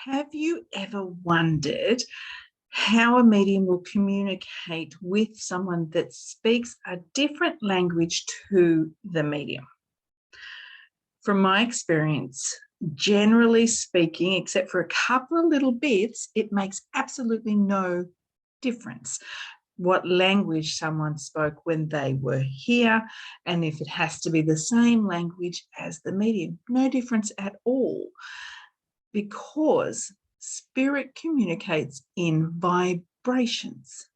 Have you ever wondered how a medium will communicate with someone that speaks a different language to the medium? From my experience, generally speaking, except for a couple of little bits, it makes absolutely no difference what language someone spoke when they were here, and if it has to be the same language as the medium. No difference at all, because spirit communicates in vibrations.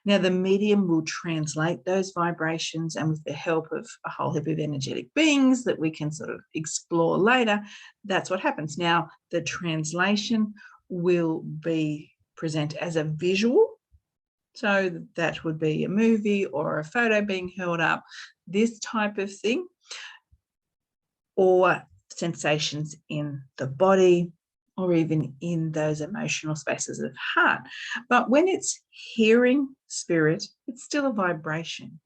Now, the medium will translate those vibrations, and with the help of a whole heap of energetic beings that we can sort of explore later, that's what happens. Now, the translation will be present as a visual. So that would be a movie or a photo being held up, this type of thing, or sensations in the body, or even in those emotional spaces of heart. But when it's hearing spirit, it's still a vibration.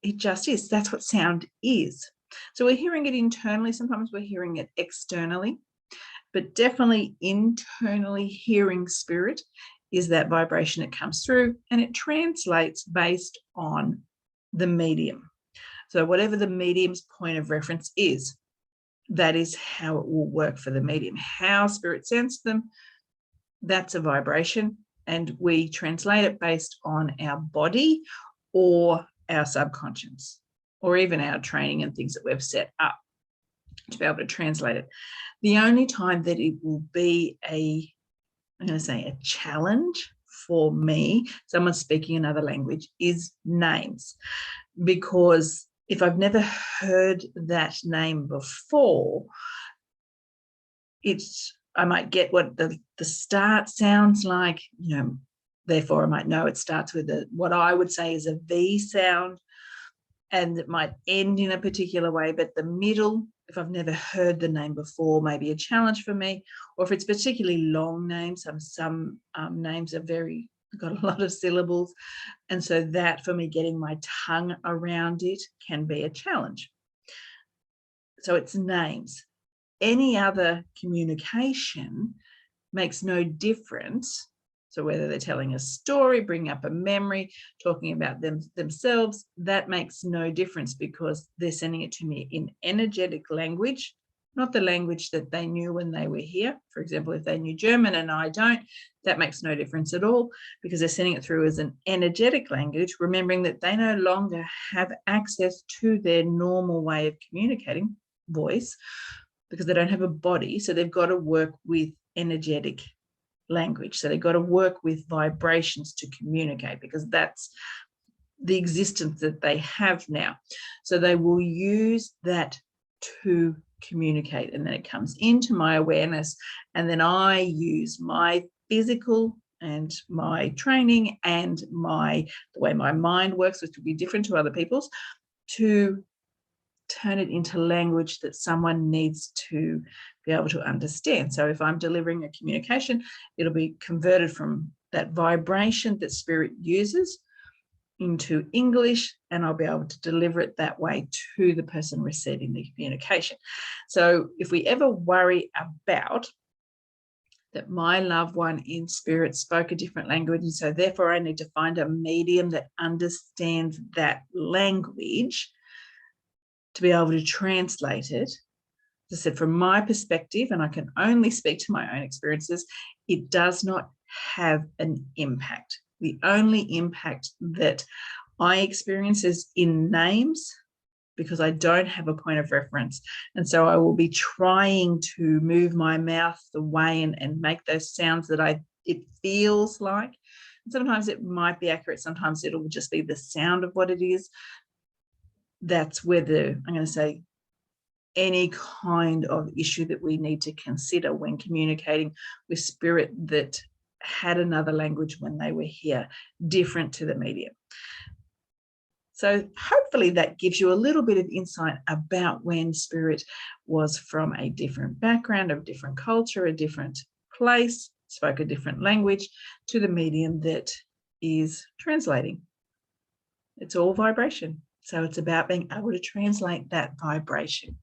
It just is. That's what sound is. So we're hearing it internally. Sometimes we're hearing it externally, but definitely internally hearing spirit is that vibration that comes through, and it translates based on the medium. So whatever the medium's point of reference is, that is how it will work for the medium. How spirit sends them, that's a vibration, and we translate it based on our body or our subconscious, or even our training and things that we've set up to be able to translate it. The only time that it will be a challenge for me, someone speaking another language, is names, because if I've never heard that name before, I might get what the start sounds like, therefore I might know it starts with what I would say is a V sound, and it might end in a particular way, but the middle, if I've never heard the name before, may be a challenge for me. Or if it's particularly long names, some names are got a lot of syllables, and so that, for me, getting my tongue around it can be a challenge. So it's names. Any other communication makes no difference. So whether they're telling a story, bringing up a memory, talking about themselves, that makes no difference, because they're sending it to me in energetic language, not the language that they knew when they were here. For example, if they knew German and I don't, that makes no difference at all, because they're sending it through as an energetic language, remembering that they no longer have access to their normal way of communicating, voice, because they don't have a body. So they've got to work with energetic language. So they've got to work with vibrations to communicate, because that's the existence that they have now. So they will use that to communicate, and then it comes into my awareness, and then I use my physical and my training and the way my mind works, which will be different to other people's, to turn it into language that someone needs to be able to understand. So if I'm delivering a communication, it'll be converted from that vibration that spirit uses into English, and I'll be able to deliver it that way to the person receiving the communication. So if we ever worry about that my loved one in spirit spoke a different language, and so therefore I need to find a medium that understands that language to be able to translate it. As I said, from my perspective, and I can only speak to my own experiences, it does not have an impact. The only impact that I experience is in names, because I don't have a point of reference. And so I will be trying to move my mouth the way and make those sounds that it feels like. And sometimes it might be accurate. Sometimes it'll just be the sound of what it is. That's where I'm going to say, any kind of issue that we need to consider when communicating with spirit that had another language when they were here, different to the medium. So hopefully that gives you a little bit of insight about when spirit was from a different background, a different culture, a different place, spoke a different language, to the medium that is translating. It's all vibration. So it's about being able to translate that vibration.